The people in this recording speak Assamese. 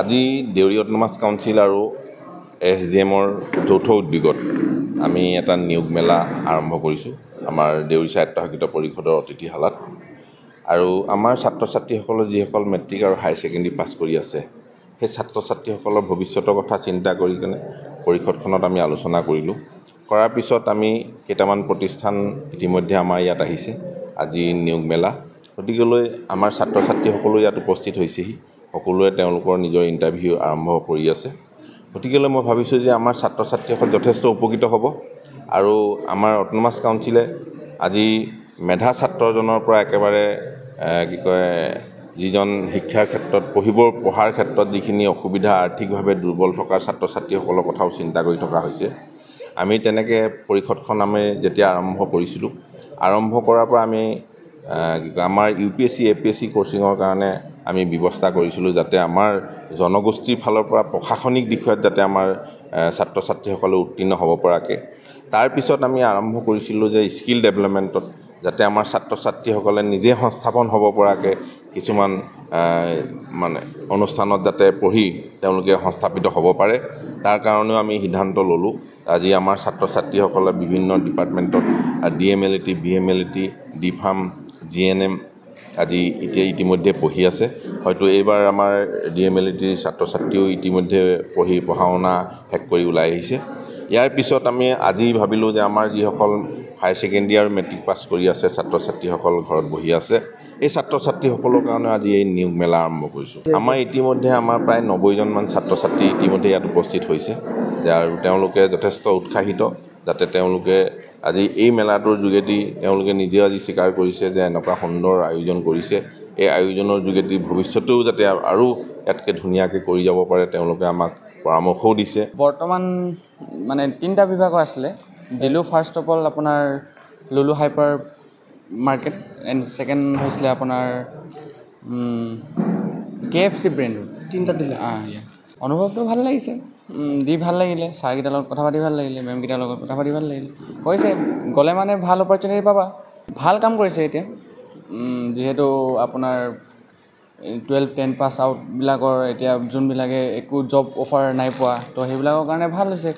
আজি দেউৰী অট'নমাছ কাউন্সিল আৰু SGMৰ যৌথ উদ্যোগত আমি এটা নিয়োগ মেলা আৰম্ভ কৰিছোঁ আমাৰ দেউৰী স্বায়ত্তশাসিত পৰিষদৰ অতিথিশালাত। আৰু আমাৰ ছাত্ৰ ছাত্ৰীসকলে যিসকল মেট্ৰিক আৰু হায়াৰ ছেকেণ্ডেৰী পাছ কৰি আছে, সেই ছাত্ৰ ছাত্ৰীসকলৰ ভৱিষ্যতৰ কথা চিন্তা কৰি কিনে পৰিষদখনত আমি আলোচনা কৰিলোঁ। কৰাৰ পিছত আমি কেইটামান প্ৰতিষ্ঠান ইতিমধ্যে আমাৰ ইয়াত আহিছে আজি নিয়োগ মেলা। গতিকেলৈ আমাৰ ছাত্ৰ ছাত্ৰীসকলো ইয়াত উপস্থিত হৈছেহি। সকলোৱে তেওঁলোকৰ নিজৰ ইণ্টাৰভিউ আৰম্ভ কৰি আছে। গতিকেলৈ মই ভাবিছোঁ যে আমাৰ ছাত্ৰ ছাত্ৰীসকল যথেষ্ট উপকৃত হ'ব আৰু আমাৰ অট'নমাছ কাউন্সিলে আজি মেধা ছাত্ৰজনৰ পৰা একেবাৰে যিজন শিক্ষাৰ ক্ষেত্ৰত পঢ়াৰ ক্ষেত্ৰত যিখিনি অসুবিধা আৰ্থিকভাৱে দুৰ্বল থকা ছাত্ৰ ছাত্ৰীসকলৰ কথাও চিন্তা কৰি থকা হৈছে। আমি তেনেকৈ পৰিষদখন আমি যেতিয়া আৰম্ভ কৰিছিলোঁ, আৰম্ভ কৰাৰ পৰা আমি আমাৰ UPSC APSC কোচিঙৰ কাৰণে আমি ব্যৱস্থা কৰিছিলোঁ যাতে আমাৰ জনগোষ্ঠীৰ ফালৰ পৰা প্ৰশাসনিক দিশত যাতে আমাৰ ছাত্ৰ ছাত্ৰীসকলে উত্তীৰ্ণ হ'ব পৰাকৈ। তাৰপিছত আমি আৰম্ভ কৰিছিলোঁ যে স্কিল ডেভেলপমেণ্টত যাতে আমাৰ ছাত্ৰ ছাত্ৰীসকলে নিজে সংস্থাপন হ'ব পৰাকৈ কিছুমান অনুষ্ঠানত যাতে পঢ়ি তেওঁলোকে সংস্থাপিত হ'ব পাৰে, তাৰ কাৰণেও আমি সিদ্ধান্ত ল'লোঁ। আজি আমাৰ ছাত্ৰ ছাত্ৰীসকলে বিভিন্ন ডিপাৰ্টমেণ্টত DMLT, BMLT, DPharm, GNM আজি ইতিমধ্যে পঢ়ি আছে। হয়তো এইবাৰ আমাৰ DMLT ছাত্ৰ ছাত্ৰীও ইতিমধ্যে পঢ়া শুনা শেষ কৰি ওলাই আহিছে। ইয়াৰ পিছত আমি আজি ভাবিলোঁ যে আমাৰ যিসকল হায়াৰ ছেকেণ্ডেৰী আৰু মেট্ৰিক পাছ কৰি আছে ছাত্ৰ ছাত্ৰীসকল ঘৰত বহি আছে, এই ছাত্ৰ ছাত্ৰীসকলৰ কাৰণে আজি এই নিয়োগ মেলা আৰম্ভ কৰিছোঁ। আমাৰ ইতিমধ্যে প্ৰায় 90জনমান ছাত্ৰ ছাত্ৰী ইতিমধ্যে ইয়াত উপস্থিত হৈছে আৰু তেওঁলোকে যথেষ্ট উৎসাহিত যাতে তেওঁলোকে আজি এই মেলাটোৰ যোগেদি তেওঁলোকে নিজে আজি স্বীকাৰ কৰিছে যে এনেকুৱা সুন্দৰ আয়োজন কৰিছে। এই আয়োজনৰ যোগেদি ভৱিষ্যতেও যাতে আৰু ইয়াতকৈ ধুনীয়াকৈ কৰি যাব পাৰে তেওঁলোকে আমাক পৰামৰ্শও দিছে। বৰ্তমান মানে 3টা বিভাগৰ আছিলে। দিলোঁ ফাৰ্ষ্ট অফ অল আপোনাৰ লুলু হাইপাৰ মাৰ্কেট এণ্ড ছেকেণ্ড হৈছিলে আপোনাৰ KFC ব্ৰেণ্ডৰ 3টা দিলে। অনুভৱটো ভাল লাগিছে, দি ভাল লাগিলে, ছাৰকেইটাৰ লগত কথা পাতি ভাল লাগিলে, মেমকেইটাৰ লগত কথা পাতি ভাল লাগিলে। কৈছে গ'লে মানে ভাল অপৰচুনিটি পাবা। ভাল কাম কৰিছে এতিয়া, যিহেতু আপোনাৰ 12-10 পাছ আউটবিলাকৰ এতিয়া যোনবিলাকে একো জব অফাৰ নাই পোৱা, তো সেইবিলাকৰ কাৰণে ভাল হৈছে।